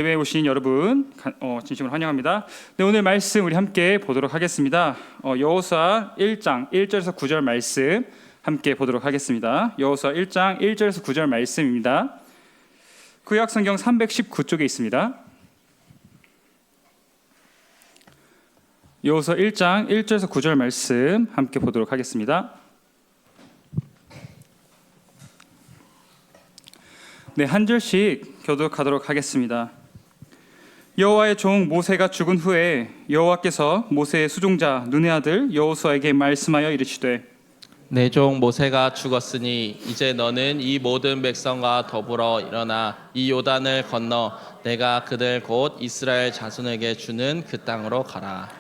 예배에 오신 여러분 진심으로 환영합니다. 네, 오늘 말씀 우리 함께 보도록 하겠습니다. 여호수아 1장 1절에서 9절 말씀 함께 보도록 하겠습니다. 여호수아 1장 1절에서 9절 말씀입니다. 구약 성경 319쪽에 있습니다. 여호수아 1장 1절에서 9절 말씀 함께 보도록 하겠습니다. 네, 한 절씩 교독하도록 하겠습니다. 여호와의 종 모세가 죽은 후에 여호와께서 모세의 수종자 눈의 아들 여호수아에게 말씀하여 이르시되 내 종 모세가 죽었으니 이제 너는 이 모든 백성과 더불어 일어나 이 요단을 건너 내가 그들 곧 이스라엘 자손에게 주는 그 땅으로 가라.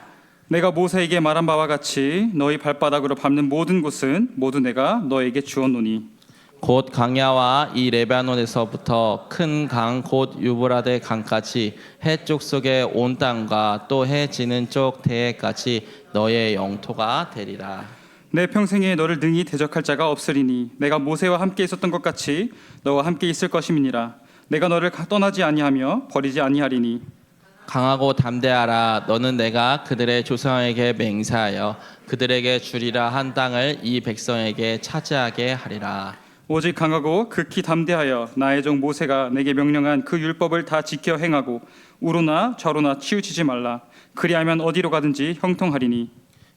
내가 모세에게 말한 바와 같이 너희 발바닥으로 밟는 모든 곳은 모두 내가 너에게 주었노니 곧 강야와 이 레바논에서부터 큰 강 곧 유브라데 강까지 해쪽 속의 온 땅과 또 해 지는 쪽 대해까지 너의 영토가 되리라. 내 평생에 너를 능히 대적할 자가 없으리니 내가 모세와 함께 있었던 것 같이 너와 함께 있을 것임이니라. 내가 너를 떠나지 아니하며 버리지 아니하리니 강하고 담대하라. 너는 내가 그들의 조상에게 맹세하여 그들에게 주리라 한 땅을 이 백성에게 차지하게 하리라. 오직 강하고 극히 담대하여 나의 종 모세가 내게 명령한 그 율법을 다 지켜 행하고 우로나 좌로나 치우치지 말라. 그리하면 어디로 가든지 형통하리니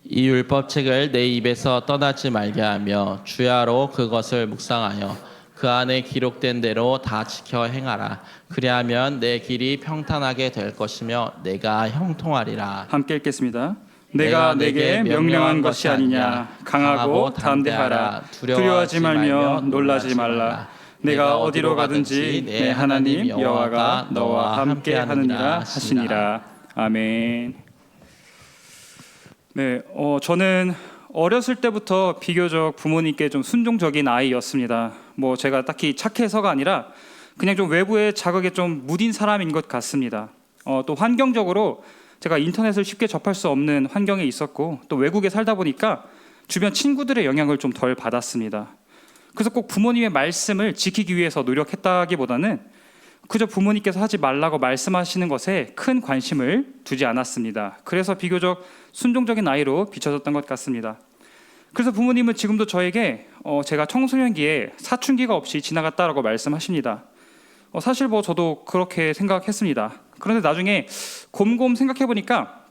이 율법책을 내 입에서 떠나지 말게 하며 주야로 그것을 묵상하여 그 안에 기록된 대로 다 지켜 행하라. 그리하면 내 길이 평탄하게 될 것이며 내가 형통하리라. 함께 읽겠습니다. 내가 내게 명령한 것이 아니냐. 강하고 담대하라. 두려워하지 말며 놀라지 말라. 내가 어디로 가든지 내 하나님 여호와가 너와 함께 하느니라 하시니라. 아멘. 네, 저는 어렸을 때부터 비교적 부모님께 좀 순종적인 아이였습니다. 제가 딱히 착해서가 아니라 그냥 좀 외부의 자극에 좀 무딘 사람인 것 같습니다. 또 환경적으로 제가 인터넷을 쉽게 접할 수 없는 환경에 있었고 또 외국에 살다 보니까 주변 친구들의 영향을 좀 덜 받았습니다. 그래서 꼭 부모님의 말씀을 지키기 위해서 노력했다기보다는 그저 부모님께서 하지 말라고 말씀하시는 것에 큰 관심을 두지 않았습니다. 그래서 비교적 순종적인 아이로 비춰졌던 것 같습니다. 그래서 부모님은 지금도 저에게 제가 청소년기에 사춘기가 없이 지나갔다라고 말씀하십니다. 사실 저도 그렇게 생각했습니다. 그런데 나중에 곰곰 생각해 보니까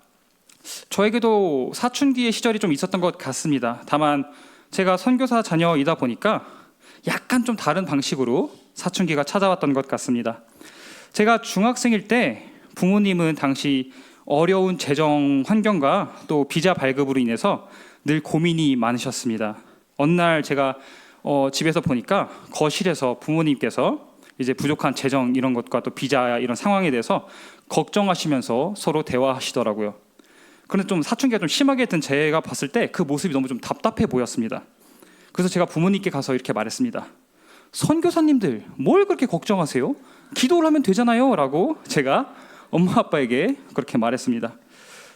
저에게도 사춘기의 시절이 좀 있었던 것 같습니다. 다만 제가 선교사 자녀이다 보니까 약간 좀 다른 방식으로 사춘기가 찾아왔던 것 같습니다. 제가 중학생일 때 부모님은 당시 어려운 재정 환경과 또 비자 발급으로 인해서 늘 고민이 많으셨습니다. 어느 날 제가 집에서 보니까 거실에서 부모님께서 이제 부족한 재정 이런 것과 또 비자 이런 상황에 대해서 걱정하시면서 서로 대화하시더라고요. 그런데 좀 사춘기가 좀 심하게 든 제가 봤을 때 그 모습이 너무 좀 답답해 보였습니다. 그래서 제가 부모님께 가서 이렇게 말했습니다. 선교사님들 뭘 그렇게 걱정하세요? 기도를 하면 되잖아요 라고 제가 엄마 아빠에게 그렇게 말했습니다.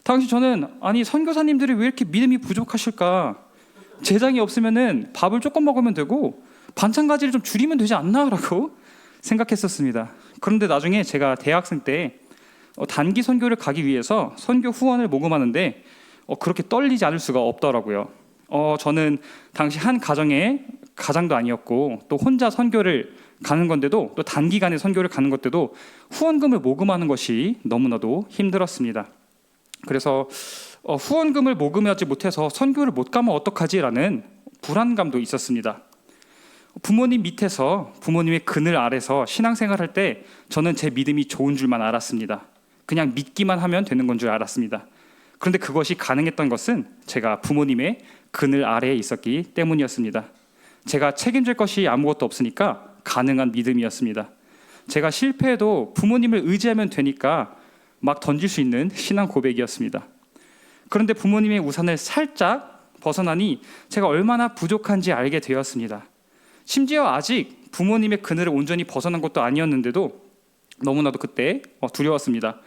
당시 저는 아니 선교사님들이 왜 이렇게 믿음이 부족하실까? 재정이 없으면은 밥을 조금 먹으면 되고 반찬 가지를 좀 줄이면 되지 않나? 라고 생각했었습니다. 그런데 나중에 제가 대학생 때 단기 선교를 가기 위해서 선교 후원을 모금하는데 그렇게 떨리지 않을 수가 없더라고요. 저는 당시 한 가장도 아니었고 또 혼자 선교를 가는 건데도 또 단기간에 선교를 가는 것때도 후원금을 모금하는 것이 너무나도 힘들었습니다. 그래서 후원금을 모금하지 못해서 선교를 못 가면 어떡하지라는 불안감도 있었습니다. 부모님 밑에서 부모님의 그늘 아래서 신앙생활할 때 저는 제 믿음이 좋은 줄만 알았습니다. 그냥 믿기만 하면 되는 건 줄 알았습니다. 그런데 그것이 가능했던 것은 제가 부모님의 그늘 아래에 있었기 때문이었습니다. 제가 책임질 것이 아무것도 없으니까 가능한 믿음이었습니다. 제가 실패해도 부모님을 의지하면 되니까 막 던질 수 있는 신앙 고백이었습니다. 그런데 부모님의 우산을 살짝 벗어나니 제가 얼마나 부족한지 알게 되었습니다. 심지어 아직 부모님의 그늘을 온전히 벗어난 것도 아니었는데도 너무나도 그때 두려웠습니다.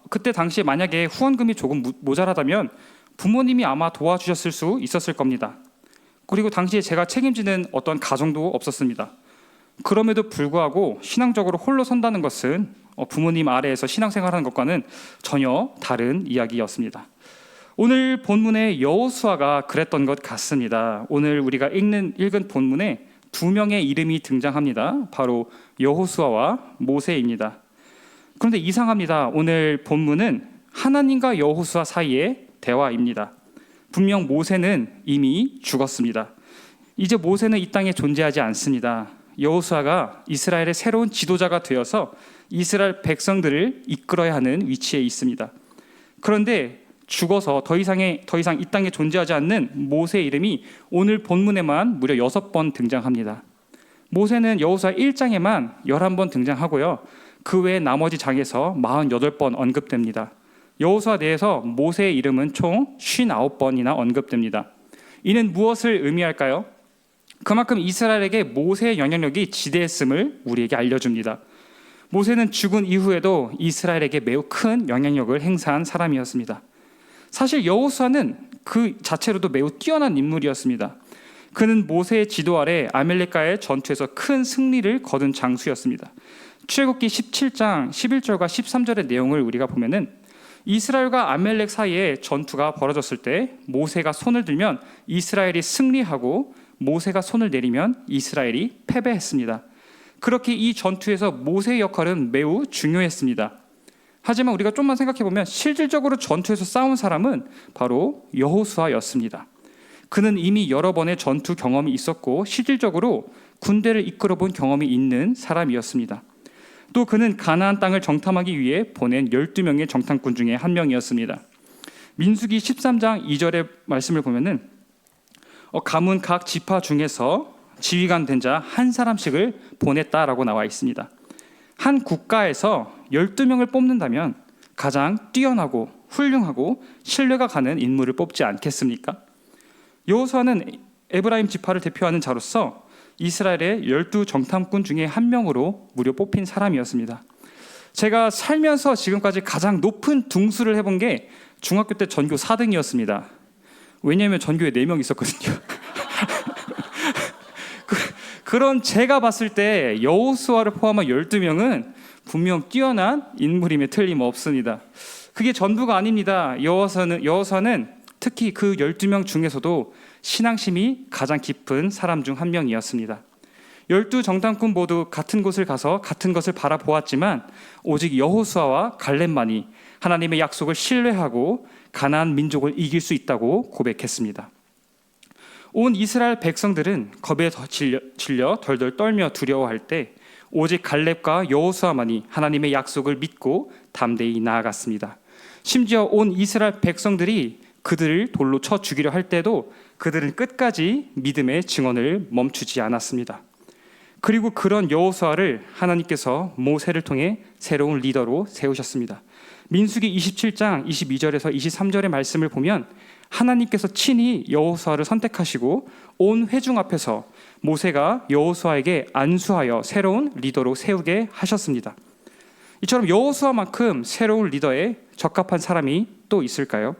그때 당시에 만약에 후원금이 조금 모자라다면 부모님이 아마 도와주셨을 수 있었을 겁니다. 그리고 당시에 제가 책임지는 어떤 가정도 없었습니다. 그럼에도 불구하고 신앙적으로 홀로 선다는 것은 부모님 아래에서 신앙생활하는 것과는 전혀 다른 이야기였습니다. 오늘 본문의 여호수아가 그랬던 것 같습니다. 오늘 우리가 읽은 본문에 두 명의 이름이 등장합니다. 바로 여호수아와 모세입니다. 그런데 이상합니다. 오늘 본문은 하나님과 여호수아 사이의 대화입니다. 분명 모세는 이미 죽었습니다. 이제 모세는 이 땅에 존재하지 않습니다. 여호수아가 이스라엘의 새로운 지도자가 되어서 이스라엘 백성들을 이끌어야 하는 위치에 있습니다. 그런데 죽어서 더 이상 이 땅에 존재하지 않는 모세의 이름이 오늘 본문에만 무려 6번 등장합니다. 모세는 여호수아 1장에만 11번 등장하고요. 그 외에 나머지 장에서 48번 언급됩니다. 여호수아 내에서 모세의 이름은 총 59번이나 언급됩니다. 이는 무엇을 의미할까요? 그만큼 이스라엘에게 모세의 영향력이 지대했음을 우리에게 알려줍니다. 모세는 죽은 이후에도 이스라엘에게 매우 큰 영향력을 행사한 사람이었습니다. 사실 여호수아는 그 자체로도 매우 뛰어난 인물이었습니다. 그는 모세의 지도 아래 아말렉과의 전투에서 큰 승리를 거둔 장수였습니다. 출애굽기 17장 11절과 13절의 내용을 우리가 보면은 이스라엘과 아말렉 사이에 전투가 벌어졌을 때 모세가 손을 들면 이스라엘이 승리하고 모세가 손을 내리면 이스라엘이 패배했습니다. 그렇게 이 전투에서 모세의 역할은 매우 중요했습니다. 하지만 우리가 좀만 생각해보면 실질적으로 전투에서 싸운 사람은 바로 여호수아였습니다. 그는 이미 여러 번의 전투 경험이 있었고 실질적으로 군대를 이끌어본 경험이 있는 사람이었습니다. 또 그는 가나안 땅을 정탐하기 위해 보낸 12명의 정탐꾼 중에 한 명이었습니다. 민수기 13장 2절의 말씀을 보면은 가문 각 지파 중에서 지휘관 된 자 한 사람씩을 보냈다라고 나와 있습니다. 한 국가에서 12명을 뽑는다면 가장 뛰어나고 훌륭하고 신뢰가 가는 인물을 뽑지 않겠습니까? 여호수아는 에브라임 지파를 대표하는 자로서 이스라엘의 12 정탐꾼 중에 한 명으로 무려 뽑힌 사람이었습니다. 제가 살면서 지금까지 가장 높은 등수를 해본 게 중학교 때 전교 4등이었습니다. 왜냐하면 전교에 4명 있었거든요. 그런 제가 봤을 때 여호수아를 포함한 12명은 분명 뛰어난 인물임에 틀림없습니다. 그게 전부가 아닙니다. 여호수아는 특히 그 12명 중에서도 신앙심이 가장 깊은 사람 중 한 명이었습니다. 12 정탐꾼 모두 같은 곳을 가서 같은 것을 바라보았지만 오직 여호수아와 갈렙만이 하나님의 약속을 신뢰하고 가나안 민족을 이길 수 있다고 고백했습니다. 온 이스라엘 백성들은 겁에 질려 덜덜 떨며 두려워할 때 오직 갈렙과 여호수아만이 하나님의 약속을 믿고 담대히 나아갔습니다. 심지어 온 이스라엘 백성들이 그들을 돌로 쳐 죽이려 할 때도 그들은 끝까지 믿음의 증언을 멈추지 않았습니다. 그리고 그런 여호수아를 하나님께서 모세를 통해 새로운 리더로 세우셨습니다. 민수기 27장 22절에서 23절의 말씀을 보면 하나님께서 친히 여호수아를 선택하시고 온 회중 앞에서 모세가 여호수아에게 안수하여 새로운 리더로 세우게 하셨습니다. 이처럼 여호수아만큼 새로운 리더에 적합한 사람이 또 있을까요?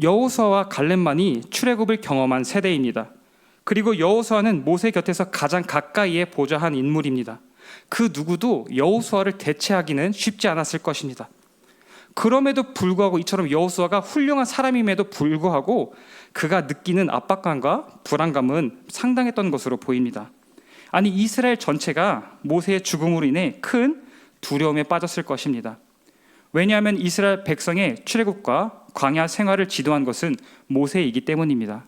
여호수아와 갈렙만이 출애굽을 경험한 세대입니다. 그리고 여호수아는 모세 곁에서 가장 가까이에 보좌한 인물입니다. 그 누구도 여호수아를 대체하기는 쉽지 않았을 것입니다. 그럼에도 불구하고 이처럼 여호수아가 훌륭한 사람임에도 불구하고 그가 느끼는 압박감과 불안감은 상당했던 것으로 보입니다. 아니 이스라엘 전체가 모세의 죽음으로 인해 큰 두려움에 빠졌을 것입니다. 왜냐하면 이스라엘 백성의 출애굽과 광야 생활을 지도한 것은 모세이기 때문입니다.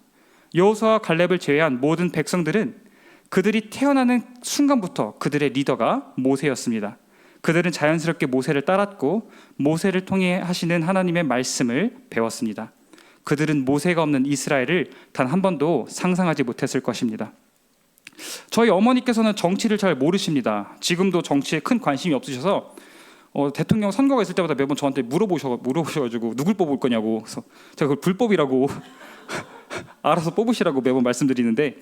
여호수아와 갈렙을 제외한 모든 백성들은 그들이 태어나는 순간부터 그들의 리더가 모세였습니다. 그들은 자연스럽게 모세를 따랐고 모세를 통해 하시는 하나님의 말씀을 배웠습니다. 그들은 모세가 없는 이스라엘을 단 한 번도 상상하지 못했을 것입니다. 저희 어머니께서는 정치를 잘 모르십니다. 지금도 정치에 큰 관심이 없으셔서 대통령 선거가 있을 때마다 매번 저한테 물어보셔가지고 누굴 뽑을 거냐고. 그래서 제가 그걸 불법이라고 알아서 뽑으시라고 매번 말씀드리는데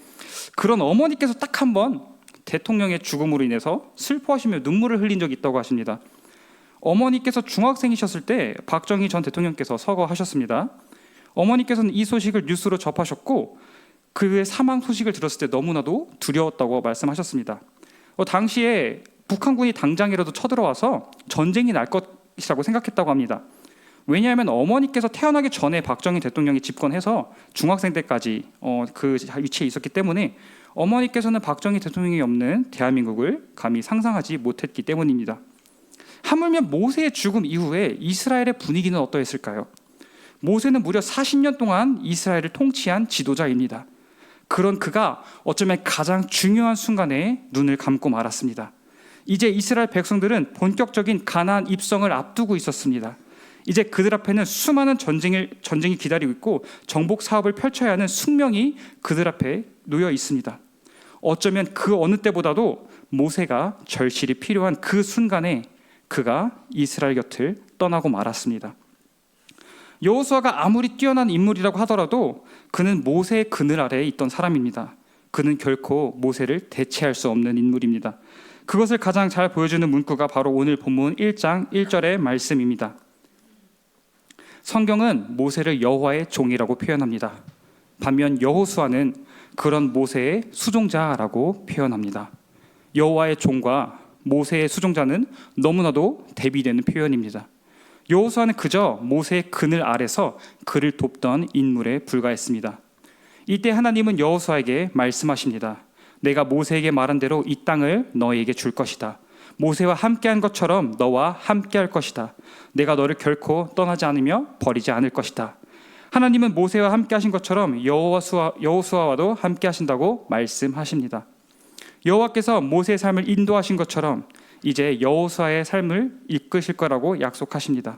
그런 어머니께서 딱 한 번 대통령의 죽음으로 인해서 슬퍼하시며 눈물을 흘린 적이 있다고 하십니다. 어머니께서 중학생이셨을 때 박정희 전 대통령께서 서거하셨습니다. 어머니께서는 이 소식을 뉴스로 접하셨고 그의 사망 소식을 들었을 때 너무나도 두려웠다고 말씀하셨습니다. 당시에 북한군이 당장이라도 쳐들어와서 전쟁이 날 것이라고 생각했다고 합니다. 왜냐하면 어머니께서 태어나기 전에 박정희 대통령이 집권해서 중학생 때까지 그 위치에 있었기 때문에 어머니께서는 박정희 대통령이 없는 대한민국을 감히 상상하지 못했기 때문입니다. 하물며 모세의 죽음 이후에 이스라엘의 분위기는 어떠했을까요? 모세는 무려 40년 동안 이스라엘을 통치한 지도자입니다. 그런 그가 어쩌면 가장 중요한 순간에 눈을 감고 말았습니다. 이제 이스라엘 백성들은 본격적인 가나안 입성을 앞두고 있었습니다. 이제 그들 앞에는 수많은 전쟁이 기다리고 있고 정복 사업을 펼쳐야 하는 숙명이 그들 앞에 놓여 있습니다. 어쩌면 그 어느 때보다도 모세가 절실히 필요한 그 순간에 그가 이스라엘 곁을 떠나고 말았습니다. 여호수아가 아무리 뛰어난 인물이라고 하더라도 그는 모세의 그늘 아래에 있던 사람입니다. 그는 결코 모세를 대체할 수 없는 인물입니다. 그것을 가장 잘 보여주는 문구가 바로 오늘 본문 1장 1절의 말씀입니다. 성경은 모세를 여호와의 종이라고 표현합니다. 반면 여호수아는 그런 모세의 수종자라고 표현합니다. 여호와의 종과 모세의 수종자는 너무나도 대비되는 표현입니다. 여호수아는 그저 모세의 그늘 아래서 그를 돕던 인물에 불과했습니다. 이때 하나님은 여호수아에게 말씀하십니다. 내가 모세에게 말한 대로 이 땅을 너에게 줄 것이다. 모세와 함께한 것처럼 너와 함께할 것이다. 내가 너를 결코 떠나지 않으며 버리지 않을 것이다. 하나님은 모세와 함께하신 것처럼 여호수아와도 함께하신다고 말씀하십니다. 여호와께서 모세의 삶을 인도하신 것처럼 이제 여호수아의 삶을 이끄실 거라고 약속하십니다.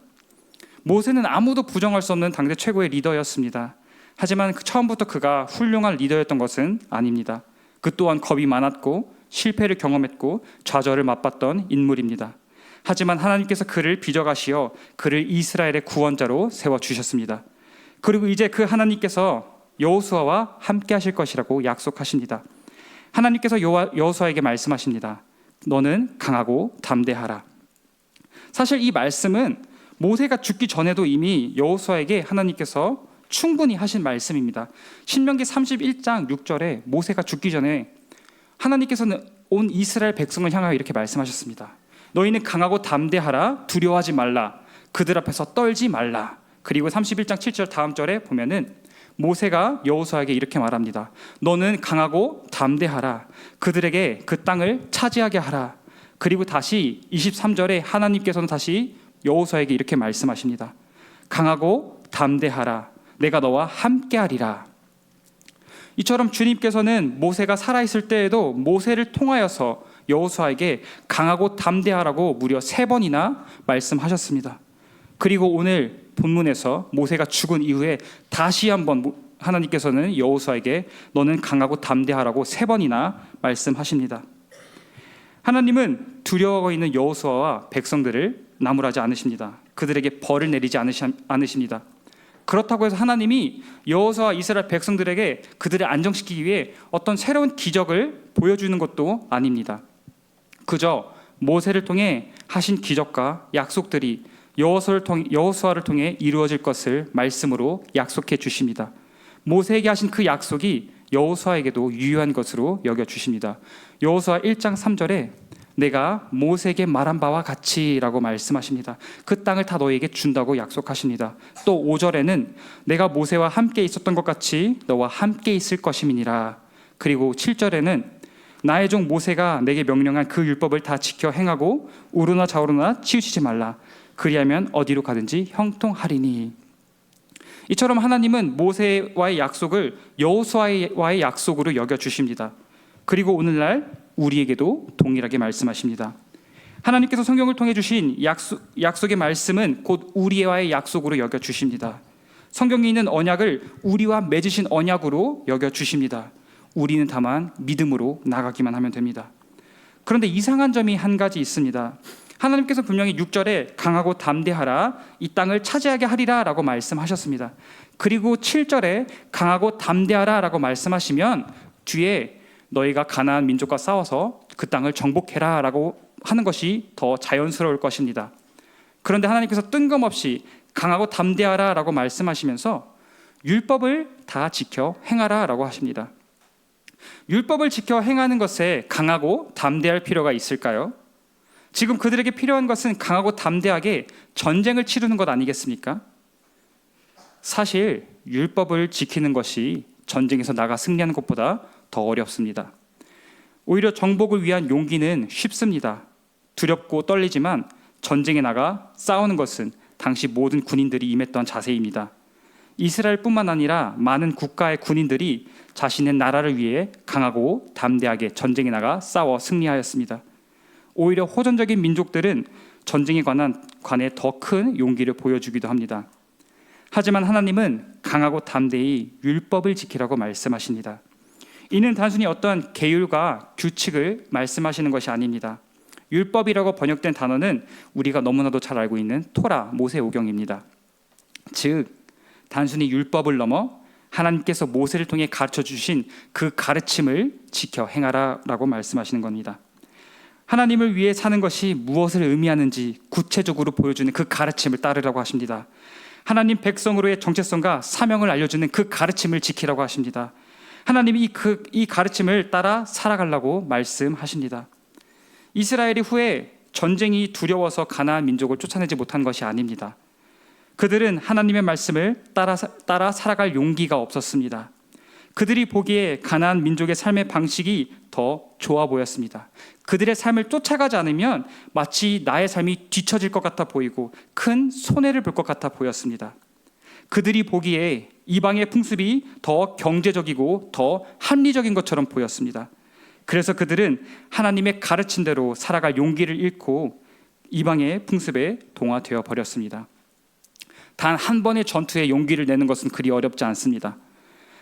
모세는 아무도 부정할 수 없는 당대 최고의 리더였습니다. 하지만 처음부터 그가 훌륭한 리더였던 것은 아닙니다. 그 또한 겁이 많았고 실패를 경험했고 좌절을 맛봤던 인물입니다. 하지만 하나님께서 그를 빚어가시어 그를 이스라엘의 구원자로 세워주셨습니다. 그리고 이제 그 하나님께서 여호수아와 함께 하실 것이라고 약속하십니다. 하나님께서 여호수아에게 말씀하십니다. 너는 강하고 담대하라. 사실 이 말씀은 모세가 죽기 전에도 이미 여호수아에게 하나님께서 충분히 하신 말씀입니다. 신명기 31장 6절에 모세가 죽기 전에 하나님께서는 온 이스라엘 백성을 향하여 이렇게 말씀하셨습니다. 너희는 강하고 담대하라. 두려워하지 말라. 그들 앞에서 떨지 말라. 그리고 31장 7절 다음 절에 보면은 모세가 여호수아에게 이렇게 말합니다. 너는 강하고 담대하라. 그들에게 그 땅을 차지하게 하라. 그리고 다시 23절에 하나님께서는 다시 여호수아에게 이렇게 말씀하십니다. 강하고 담대하라. 내가 너와 함께하리라. 이처럼 주님께서는 모세가 살아있을 때에도 모세를 통하여서 여호수아에게 강하고 담대하라고 무려 3번이나 말씀하셨습니다. 그리고 오늘 본문에서 모세가 죽은 이후에 다시 한번 하나님께서는 여호수아에게 너는 강하고 담대하라고 3번이나 말씀하십니다. 하나님은 두려워 있는 여호수아와 백성들을 나무라지 않으십니다. 그들에게 벌을 내리지 않으십니다. 그렇다고 해서 하나님이 여호수아와 이스라엘 백성들에게 그들을 안정시키기 위해 어떤 새로운 기적을 보여주는 것도 아닙니다. 그저 모세를 통해 하신 기적과 약속들이 여호수아를 통해 이루어질 것을 말씀으로 약속해 주십니다. 모세에게 하신 그 약속이 여호수아에게도 유효한 것으로 여겨 주십니다. 여호수아 1장 3절에 내가 모세에게 말한 바와 같이라고 말씀하십니다. 그 땅을 다 너에게 준다고 약속하십니다. 또 5절에는 내가 모세와 함께 있었던 것 같이 너와 함께 있을 것임이니라. 그리고 7절에는 나의 종 모세가 내게 명령한 그 율법을 다 지켜 행하고 우르나 좌우르나 치우치지 말라. 그리하면 어디로 가든지 형통하리니. 이처럼 하나님은 모세와의 약속을 여호수아와의 약속으로 여겨 주십니다. 그리고 오늘날 우리에게도 동일하게 말씀하십니다. 하나님께서 성경을 통해 주신 약속의 말씀은 곧 우리와의 약속으로 여겨 주십니다. 성경에 있는 언약을 우리와 맺으신 언약으로 여겨 주십니다. 우리는 다만 믿음으로 나가기만 하면 됩니다. 그런데 이상한 점이 한 가지 있습니다. 하나님께서 분명히 6절에 강하고 담대하라, 이 땅을 차지하게 하리라 라고 말씀하셨습니다. 그리고 7절에 강하고 담대하라 라고 말씀하시면 뒤에 너희가 가나안 민족과 싸워서 그 땅을 정복해라 라고 하는 것이 더 자연스러울 것입니다. 그런데 하나님께서 뜬금없이 강하고 담대하라 라고 말씀하시면서 율법을 다 지켜 행하라 라고 하십니다. 율법을 지켜 행하는 것에 강하고 담대할 필요가 있을까요? 지금 그들에게 필요한 것은 강하고 담대하게 전쟁을 치르는 것 아니겠습니까? 사실 율법을 지키는 것이 전쟁에서 나가 승리하는 것보다 더 어렵습니다. 오히려 정복을 위한 용기는 쉽습니다. 두렵고 떨리지만 전쟁에 나가 싸우는 것은 당시 모든 군인들이 임했던 자세입니다. 이스라엘뿐만 아니라 많은 국가의 군인들이 자신의 나라를 위해 강하고 담대하게 전쟁에 나가 싸워 승리하였습니다. 오히려 호전적인 민족들은 전쟁에 관해 더 큰 용기를 보여주기도 합니다. 하지만 하나님은 강하고 담대히 율법을 지키라고 말씀하십니다. 이는 단순히 어떠한 계율과 규칙을 말씀하시는 것이 아닙니다. 율법이라고 번역된 단어는 우리가 너무나도 잘 알고 있는 토라, 모세오경입니다. 즉 단순히 율법을 넘어 하나님께서 모세를 통해 가르쳐 주신 그 가르침을 지켜 행하라라고 말씀하시는 겁니다. 하나님을 위해 사는 것이 무엇을 의미하는지 구체적으로 보여주는 그 가르침을 따르라고 하십니다. 하나님 백성으로의 정체성과 사명을 알려주는 그 가르침을 지키라고 하십니다. 하나님이 이 가르침을 따라 살아가려고 말씀하십니다. 이스라엘이 후에 전쟁이 두려워서 가나안 민족을 쫓아내지 못한 것이 아닙니다. 그들은 하나님의 말씀을 따라 살아갈 용기가 없었습니다. 그들이 보기에 가나안 민족의 삶의 방식이 더 좋아 보였습니다. 그들의 삶을 쫓아가지 않으면 마치 나의 삶이 뒤처질 것 같아 보이고 큰 손해를 볼 것 같아 보였습니다. 그들이 보기에 이방의 풍습이 더 경제적이고 더 합리적인 것처럼 보였습니다. 그래서 그들은 하나님의 가르친 대로 살아갈 용기를 잃고 이방의 풍습에 동화되어 버렸습니다. 단 한 번의 전투에 용기를 내는 것은 그리 어렵지 않습니다.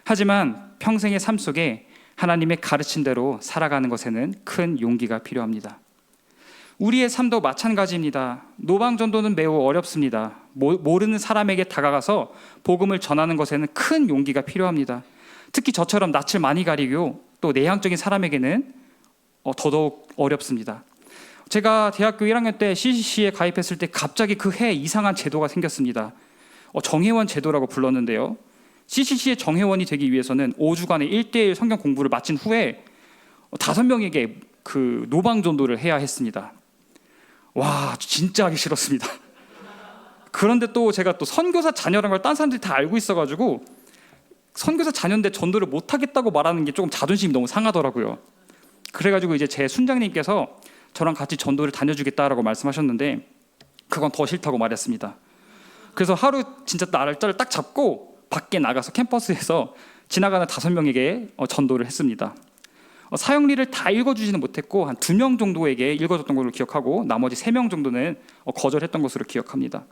하지만 평생의 삶 속에 하나님의 가르친 대로 살아가는 것에는 큰 용기가 필요합니다. 우리의 삶도 마찬가지입니다. 노방전도는 매우 어렵습니다. 모르는 사람에게 다가가서 복음을 전하는 것에는 큰 용기가 필요합니다. 특히 저처럼 낯을 많이 가리고 또 내향적인 사람에게는 더더욱 어렵습니다. 제가 대학교 1학년 때 CCC에 가입했을 때 갑자기 그 해 이상한 제도가 생겼습니다. 정회원 제도라고 불렀는데요. CCC의 정회원이 되기 위해서는 5주간의 1:1 성경 공부를 마친 후에 5명에게 그 노방전도를 해야 했습니다. 와, 진짜 하기 싫었습니다. 그런데 또 제가 또 선교사 자녀라는 걸 딴 사람들이 다 알고 있어가지고 선교사 자녀인데 전도를 못하겠다고 말하는 게 조금 자존심이 너무 상하더라고요. 그래가지고 이제 제 순장님께서 저랑 같이 전도를 다녀주겠다라고 말씀하셨는데 그건 더 싫다고 말했습니다. 그래서 하루 진짜 날짜를 딱 잡고 밖에 나가서 캠퍼스에서 지나가는 5명에게 전도를 했습니다. 사형리를 다 읽어주지는 못했고 한 2명 정도에게 읽어줬던 걸로 기억하고 나머지 3명 정도는 거절했던 것으로 기억합니다.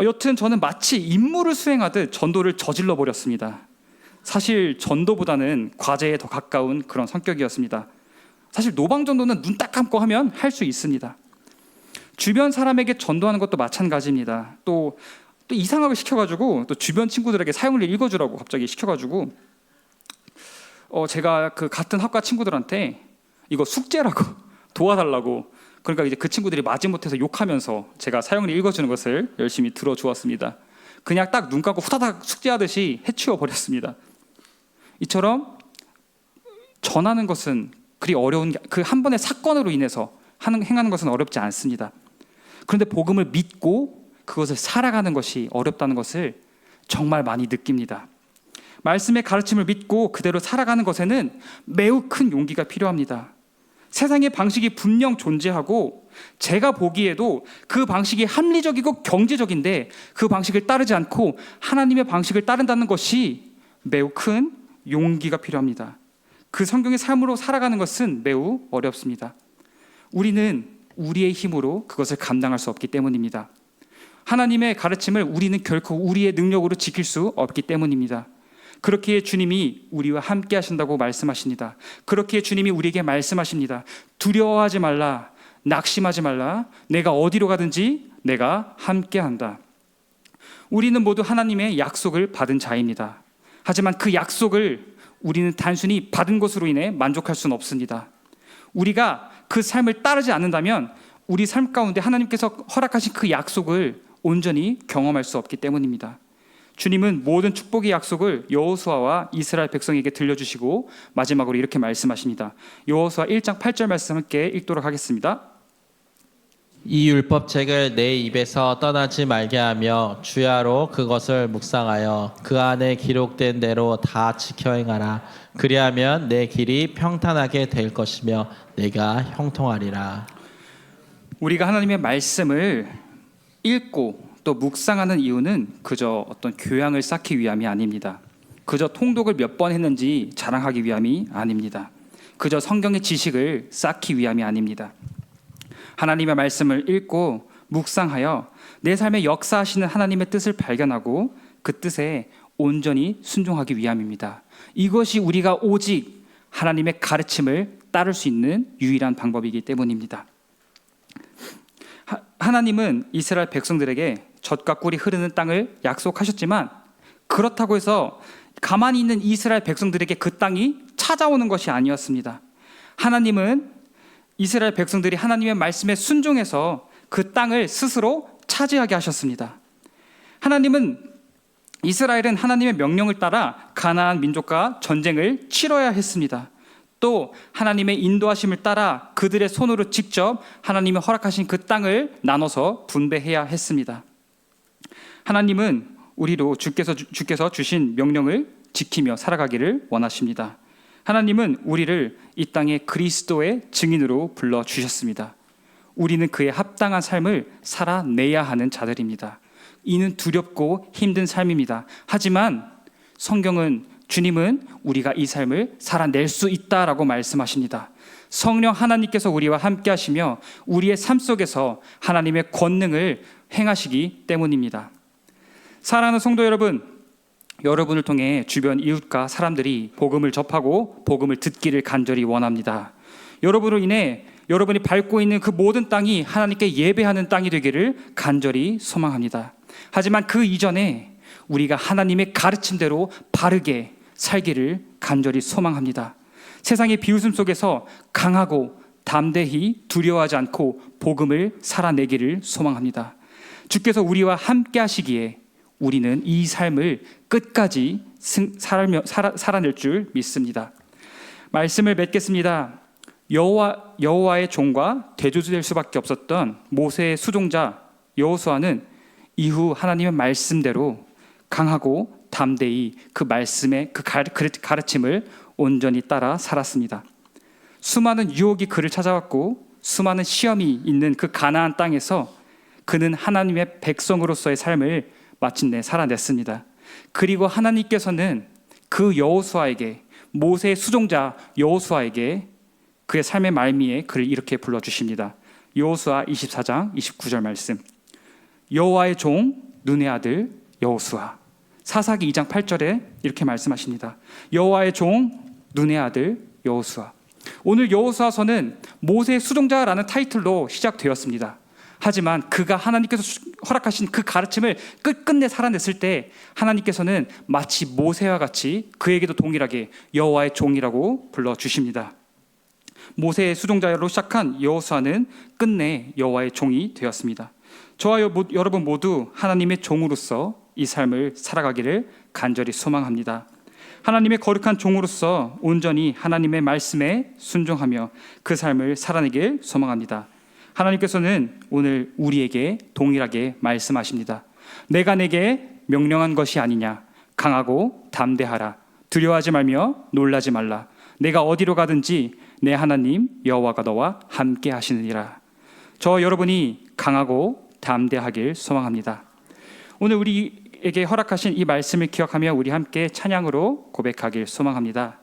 여튼 저는 마치 임무를 수행하듯 전도를 저질러 버렸습니다. 사실 전도보다는 과제에 더 가까운 그런 성격이었습니다. 사실 노방전도는 눈 딱 감고 하면 할 수 있습니다. 주변 사람에게 전도하는 것도 마찬가지입니다. 또 이상하게 시켜가지고 또 주변 친구들에게 사형리 읽어주라고 갑자기 시켜가지고 제가 그 같은 학과 친구들한테 이거 숙제라고 도와달라고 그러니까 이제 그 친구들이 마지못해서 욕하면서 제가 사형리 읽어주는 것을 열심히 들어주었습니다. 그냥 딱 눈 감고 후다닥 숙제하듯이 해치워 버렸습니다. 이처럼 전하는 것은 그리 어려운 그 한 번의 사건으로 인해서 행하는 것은 어렵지 않습니다. 그런데 복음을 믿고 그것을 살아가는 것이 어렵다는 것을 정말 많이 느낍니다. 말씀의 가르침을 믿고 그대로 살아가는 것에는 매우 큰 용기가 필요합니다. 세상의 방식이 분명 존재하고 제가 보기에도 그 방식이 합리적이고 경제적인데 그 방식을 따르지 않고 하나님의 방식을 따른다는 것이 매우 큰 용기가 필요합니다. 그 성경의 삶으로 살아가는 것은 매우 어렵습니다. 우리는 우리의 힘으로 그것을 감당할 수 없기 때문입니다. 하나님의 가르침을 우리는 결코 우리의 능력으로 지킬 수 없기 때문입니다. 그렇기에 주님이 우리와 함께 하신다고 말씀하십니다. 그렇기에 주님이 우리에게 말씀하십니다. 두려워하지 말라, 낙심하지 말라, 내가 어디로 가든지 내가 함께 한다. 우리는 모두 하나님의 약속을 받은 자입니다. 하지만 그 약속을 우리는 단순히 받은 것으로 인해 만족할 수는 없습니다. 우리가 그 삶을 따르지 않는다면 우리 삶 가운데 하나님께서 허락하신 그 약속을 온전히 경험할 수 없기 때문입니다. 주님은 모든 축복의 약속을 여호수아와 이스라엘 백성에게 들려주시고 마지막으로 이렇게 말씀하십니다. 여호수아 1장 8절 말씀 함께 읽도록 하겠습니다. 이 율법책을 내 입에서 떠나지 말게 하며 주야로 그것을 묵상하여 그 안에 기록된 대로 다 지켜 행하라. 그리하면 내 길이 평탄하게 될 것이며 내가 형통하리라. 우리가 하나님의 말씀을 읽고 또 묵상하는 이유는 그저 어떤 교양을 쌓기 위함이 아닙니다. 그저 통독을 몇 번 했는지 자랑하기 위함이 아닙니다. 그저 성경의 지식을 쌓기 위함이 아닙니다. 하나님의 말씀을 읽고 묵상하여 내 삶에 역사하시는 하나님의 뜻을 발견하고 그 뜻에 온전히 순종하기 위함입니다. 이것이 우리가 오직 하나님의 가르침을 따를 수 있는 유일한 방법이기 때문입니다. 하나님은 이스라엘 백성들에게 젖과 꿀이 흐르는 땅을 약속하셨지만 그렇다고 해서 가만히 있는 이스라엘 백성들에게 그 땅이 찾아오는 것이 아니었습니다. 하나님은 이스라엘 백성들이 하나님의 말씀에 순종해서 그 땅을 스스로 차지하게 하셨습니다. 이스라엘은 하나님의 명령을 따라 가나안 민족과 전쟁을 치러야 했습니다. 또 하나님의 인도하심을 따라 그들의 손으로 직접 하나님이 허락하신 그 땅을 나눠서 분배해야 했습니다. 하나님은 우리로 주께서 주신 명령을 지키며 살아가기를 원하십니다. 하나님은 우리를 이 땅에 그리스도의 증인으로 불러주셨습니다. 우리는 그에 합당한 삶을 살아내야 하는 자들입니다. 이는 두렵고 힘든 삶입니다. 하지만 주님은 우리가 이 삶을 살아낼 수 있다라고 말씀하십니다. 성령 하나님께서 우리와 함께 하시며 우리의 삶 속에서 하나님의 권능을 행하시기 때문입니다. 사랑하는 성도 여러분, 여러분을 통해 주변 이웃과 사람들이 복음을 접하고 복음을 듣기를 간절히 원합니다. 여러분으로 인해 여러분이 밟고 있는 그 모든 땅이 하나님께 예배하는 땅이 되기를 간절히 소망합니다. 하지만 그 이전에 우리가 하나님의 가르침대로 바르게 살기를 간절히 소망합니다. 세상의 비웃음 속에서 강하고 담대히 두려워하지 않고 복음을 살아내기를 소망합니다. 주께서 우리와 함께 하시기에 우리는 이 삶을 끝까지 살아낼 줄 믿습니다. 말씀을 맺겠습니다. 여호와의 종과 대조될 수밖에 없었던 모세의 수종자 여호수아는 이후 하나님의 말씀대로 강하고 담대히 그 말씀의 그 가르침을 온전히 따라 살았습니다. 수많은 유혹이 그를 찾아왔고 수많은 시험이 있는 그 가나안 땅에서 그는 하나님의 백성으로서의 삶을 마침내 살아냈습니다. 그리고 하나님께서는 그 여호수아에게, 모세의 수종자 여호수아에게 그의 삶의 말미에 그를 이렇게 불러주십니다. 여호수아 24장 29절 말씀. 여호와의 종 눈의 아들 여호수아. 사사기 2장 8절에 이렇게 말씀하십니다. 여호와의 종 눈의 아들 여호수아. 오늘 여호수아서는 모세의 수종자라는 타이틀로 시작되었습니다. 하지만 그가 하나님께서 허락하신 그 가르침을 끝끝내 살아냈을 때 하나님께서는 마치 모세와 같이 그에게도 동일하게 여호와의 종이라고 불러주십니다. 모세의 수종자로 시작한 여호수아는 끝내 여호와의 종이 되었습니다. 저와 여러분 모두 하나님의 종으로서 이 삶을 살아가기를 간절히 소망합니다. 하나님의 거룩한 종으로서 온전히 하나님의 말씀에 순종하며 그 삶을 살아내길 소망합니다. 하나님께서는 오늘 우리에게 동일하게 말씀하십니다. 내가 내게 명령한 것이 아니냐. 강하고 담대하라. 두려워하지 말며 놀라지 말라. 내가 어디로 가든지 내 하나님 여호와가 너와 함께 하시느니라. 저 여러분이 강하고 담대하길 소망합니다. 오늘 우리에게 허락하신 이 말씀을 기억하며 우리 함께 찬양으로 고백하길 소망합니다.